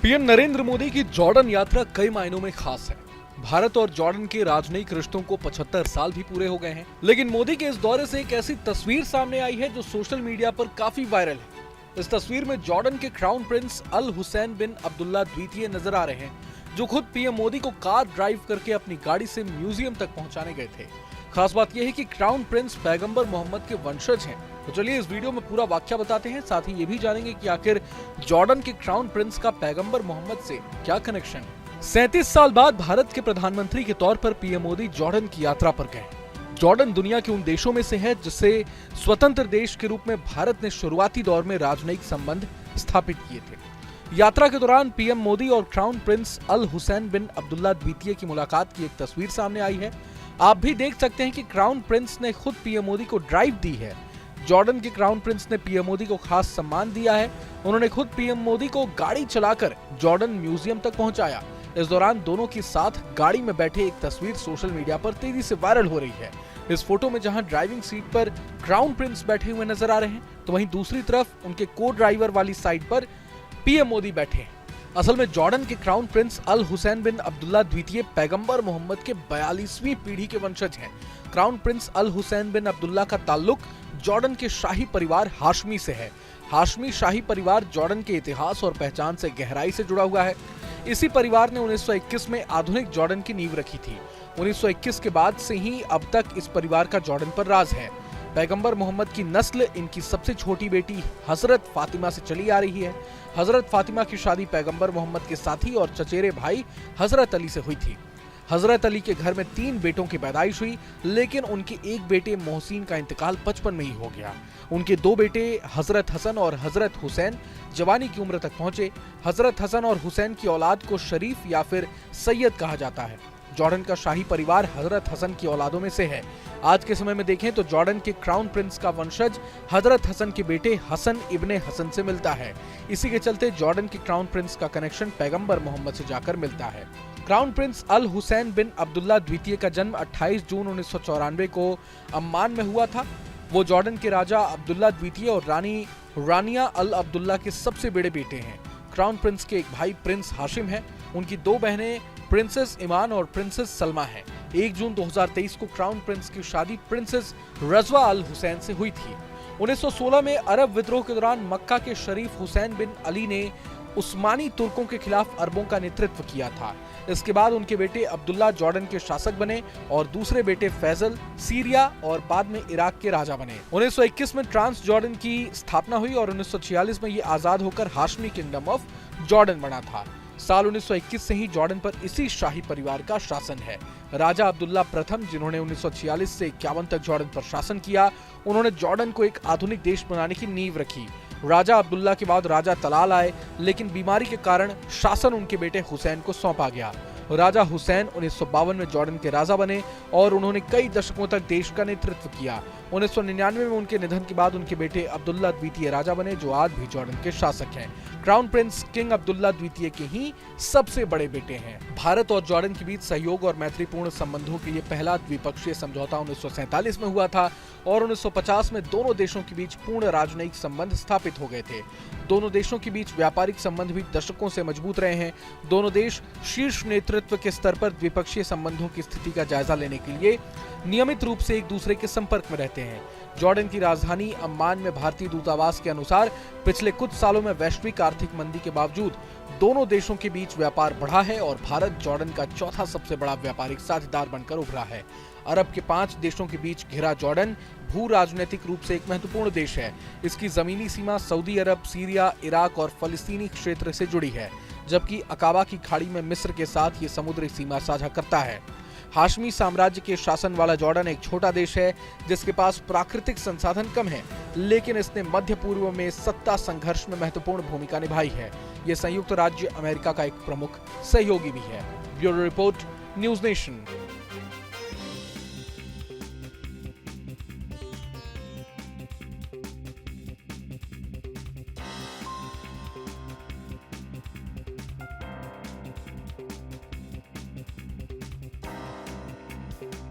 PM Narendra Modi की Jordan यात्रा कई मायनों में खास है। भारत और जॉर्डन के राजनयिक रिश्तों को 75 साल भी पूरे हो गए हैं, लेकिन मोदी के इस दौरे से एक ऐसी तस्वीर सामने आई है जो सोशल मीडिया पर काफी वायरल है। इस तस्वीर में जॉर्डन के क्राउन प्रिंस अल हुसैन बिन अब्दुल्ला द्वितीय नजर आ रहे हैं, जो खुद पीएम मोदी को कार ड्राइव करके अपनी गाड़ी से म्यूजियम तक पहुंचाने गए थे। खास बात यह है कि क्राउन प्रिंस पैगंबर मोहम्मद के वंशज हैं। तो चलिए इस वीडियो में पूरा वाकया बताते हैं, साथ ही ये भी जानेंगे कि आखिर जॉर्डन के क्राउन प्रिंस का पैगंबर मोहम्मद से क्या कनेक्शन है। 37 साल बाद भारत के प्रधानमंत्री के तौर पर पीएम मोदी जॉर्डन की यात्रा पर गए। जॉर्डन दुनिया के उन देशों में से है जिससे स्वतंत्र देश के रूप में भारत ने शुरुआती दौर में राजनयिक संबंध स्थापित किए थे। यात्रा के दौरान पीएम मोदी और क्राउन प्रिंस अल हुसैन बिन अब्दुल्ला द्वितीय की मुलाकात की एक तस्वीर सामने आई है। आप भी देख सकते हैं कि क्राउन प्रिंस ने खुद पीएम मोदी को ड्राइव दी है। जॉर्डन के क्राउन प्रिंस ने पीएम मोदी को खास सम्मान दिया है। उन्होंने खुद पीएम मोदी को गाड़ी चलाकर जॉर्डन म्यूजियम तक पहुंचाया। इस दौरान दोनों के साथ गाड़ी में बैठे एक तस्वीर सोशल मीडिया पर तेजी से वायरल हो रही है। इस फोटो में जहां ड्राइविंग सीट पर क्राउन प्रिंस बैठे हुए नजर आ रहे हैं, तो वहीं दूसरी तरफ उनके को ड्राइवर वाली साइड पर पीएम मोदी बैठे हैं। असल में जॉर्डन के क्राउन प्रिंस अल हुसैन बिन अब्दुल्ला द्वितीय पैगंबर मोहम्मद के 42वीं पीढ़ी के वंशज हैं। क्राउन प्रिंस अल हुसैन बिन अब्दुल्ला का ताल्लुक जॉर्डन के शाही परिवार हाशमी से है। हाशमी शाही परिवार जॉर्डन के इतिहास और पहचान से गहराई से जुड़ा हुआ है। इसी परिवार ने 1921 में आधुनिक जॉर्डन की नींव रखी थी। 1921 के बाद से ही अब तक इस परिवार का जॉर्डन पर राज है। पैगंबर मोहम्मद की नस्ल इनकी सबसे छोटी बेटी हजरत फातिमा से चली आ रही है। हजरत फातिमा की शादी पैगंबर मोहम्मद के साथी और चचेरे भाई हजरत अली से हुई थी। हजरत अली के घर में 3 बेटों की पैदाइश हुई, लेकिन उनके एक बेटे मोहसिन का इंतकाल 55 में ही हो गया। उनके 2 बेटे हजरत हसन और हजरत हुसैन जवानी की उम्र तक पहुंचे। हजरत हसन और हुसैन की औलाद को शरीफ या फिर सैयद कहा जाता है। जॉर्डन का शाही परिवार हजरत हसन की औलादों में से है। आज के समय में देखें तो जॉर्डन के क्राउन प्रिंस का वंशज हजरत हसन के बेटे हसन इब्ने हसन से मिलता है। इसी के चलते जॉर्डन के क्राउन प्रिंस का कनेक्शन पैगंबर मोहम्मद से जाकर मिलता है। क्राउन प्रिंस अल हुसैन बिन अब्दुल्ला द्वितीय का जन्म 28 जून 1994 को अम्मान में हुआ था। वो जॉर्डन के राजा अब्दुल्ला द्वितीय और रानी रानिया अल अब्दुल्ला के सबसे बड़े बेटे हैं। क्राउन प्रिंस के एक भाई प्रिंस हाशिम है। उनकी 2 बहनें प्रिंसेस ईमान और प्रिंसेस सलमा है। 1 जून 2023 को क्राउन प्रिंस की शादी प्रिंसेस रजवा अल हुसैन से हुई थी। 1916 में अरब विद्रोह के दौरान मक्का के शरीफ हुसैन बिन अली ने उस्मानी तुर्कों के खिलाफ अरबों का नेतृत्व किया था। इसके बाद उनके बेटे अब्दुल्ला जॉर्डन के शासक बने और दूसरे बेटे फैजल सीरिया और बाद में इराक के राजा बने। 1921 में ट्रांस जॉर्डन की स्थापना हुई और 1946 में ये आजाद होकर हाशमी किंगडम ऑफ जॉर्डन बना था। साल 1921 से ही जॉर्डन पर इसी शाही परिवार का शासन है। राजा अब्दुल्ला प्रथम, जिन्होंने 1946 से 51 तक जॉर्डन पर शासन किया, उन्होंने जॉर्डन को एक आधुनिक देश बनाने की नींव रखी। राजा अब्दुल्ला के बाद राजा तलाल आए, लेकिन बीमारी के कारण शासन उनके बेटे हुसैन को सौंपा गया। राजा हुसैन 1952 में जॉर्डन के राजा बने और उन्होंने कई दशकों तक देश का नेतृत्व किया। 1999 में उनके निधन के बाद उनके बेटे अब्दुल्ला द्वितीय राजा बने, जो आज भी जॉर्डन के शासक हैं। क्राउन प्रिंस किंग अब्दुल्ला द्वितीय के ही सबसे बड़े बेटे हैं। भारत और जॉर्डन के बीच सहयोग और मैत्रीपूर्ण संबंधों के लिए पहला द्विपक्षीय समझौता 1947 में हुआ था और 1950 में दोनों देशों के बीच पूर्ण राजनयिक संबंध स्थापित हो गए थे। दोनों देशों के बीच व्यापारिक संबंध भी दशकों से मजबूत रहे हैं। दोनों देश शीर्ष नेतृत्व के स्तर पर द्विपक्षीय संबंधों की स्थिति का जायजा लेने के लिए नियमित रूप से एक दूसरे के संपर्क में रहते हैं। जॉर्डन की राजधानी अम्मान में भारतीय दूतावास के अनुसार पिछले कुछ सालों में वैश्विक आर्थिक मंदी के बावजूद दोनों देशों के बीच व्यापार बढ़ा है और भारत जॉर्डन का चौथा सबसे बड़ा व्यापारिक साझेदार बनकर उभरा है। अरब के 5 देशों के बीच घिरा जॉर्डन भू राजनीतिक रूप से एक महत्वपूर्ण देश है। इसकी जमीनी सीमा सऊदी अरब, सीरिया, इराक और फलस्तीनी क्षेत्र से जुड़ी है, जबकि अकाबा की खाड़ी में मिस्र के साथ ये समुद्री सीमा साझा करता है। हाशमी साम्राज्य के शासन वाला जॉर्डन एक छोटा देश है जिसके पास प्राकृतिक संसाधन कम है, लेकिन इसने मध्य पूर्व में सत्ता संघर्ष में महत्वपूर्ण भूमिका निभाई है। ये संयुक्त राज्य अमेरिका का एक प्रमुख सहयोगी भी है। Bureau report, news nation.